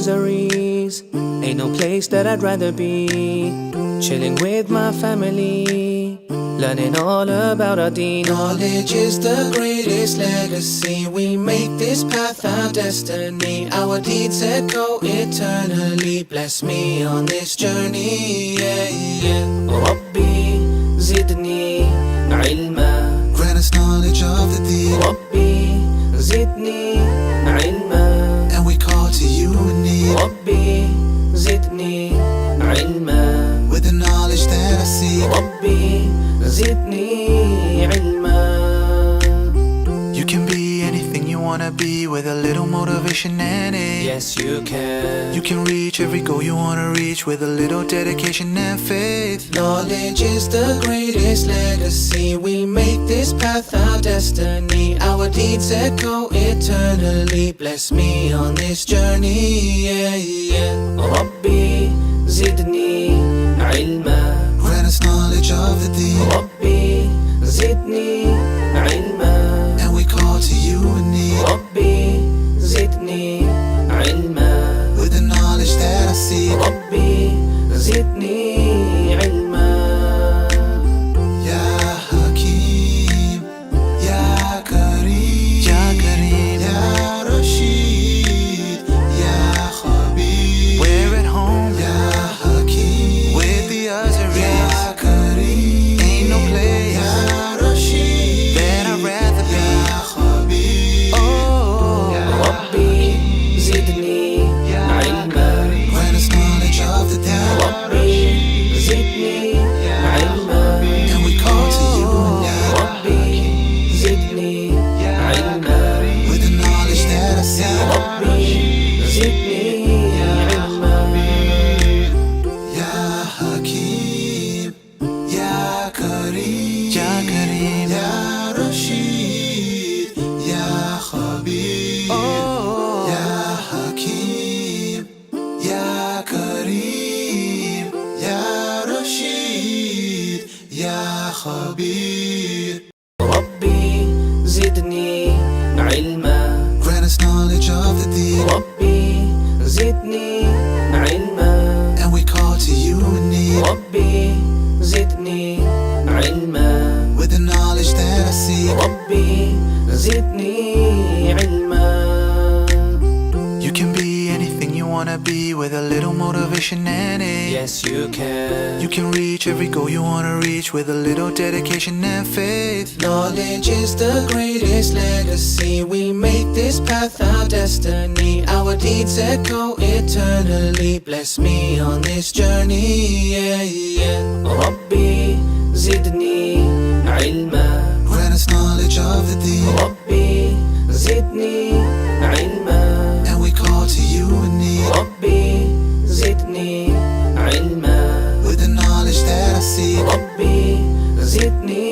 luxuries. Ain't no place that I'd rather be. Chilling with my family, learning all about our deen. Knowledge is the greatest legacy. We make this path our destiny. Our deeds echo eternally. Bless me on this journey, yeah, yeah. Rabbi zidni ilma, Grant us knowledge of the deen. Rabbi zidni ilma, And we call to you in need. Rabbi zidni ilma, With the knowledge that I see. Rabbi zidni ilma. You can be anything you wanna be with a little motivation and aim. Yes, you can. You can reach every goal you wanna reach with a little dedication and faith. Knowledge is the greatest legacy. We make this path our destiny. Our deeds echo eternally. Bless me on this journey, yeah, yeah. Rabbi zidni ilma, Grant us knowledge of the deen. Rabbi zidni ilma, And we call to you in need. Rabbi zidni ilma, With the knowledge that I see. Rabbi zidni ilma. Ya Hakim, Ya Kareem, Ya Kareem, Ya Rashid, Ya Khabir. We're at home, Ya Hakim, with the Azaris. Ya Kareem, ain't no place, Ya Rashid, that I'd rather be. Ya Khabir, oh, Rabbi zidni ilma, grant us knowledge of the deen. Rabbi zidni ilma, And we call to you now, Rabbi zidni ilma, with the knowledge that I see. Rabbi zidni ilma. Ya Hakim, Ya Kareem, Ya Kareem, Ya Rashid, Ya Khabir, oh, Ya Hakim, Ya Kareem, Ya Rashid, Ya Khabir. Rabbi zidni ilma, Grant us knowledge of the deen. Rabbi zidni ilma, And we call to you in need. Rabbi zidni ilma, With the knowledge that I see. Rabbi zidni ilma. You can be anything you wanna be with a little motivation and aim. Yes, you can. You can reach every goal you wanna reach with a little dedication and faith. Knowledge is the greatest legacy. We make this path our destiny. Our deeds echo eternally. Bless me on this journey, yeah, yeah. Rabbi zidni ilma, Grant us knowledge of the deen. Rabbi zidni ilma, And we call to you in need. Rabbi zidni ilma, With the knowledge that I see. Rabbi zidni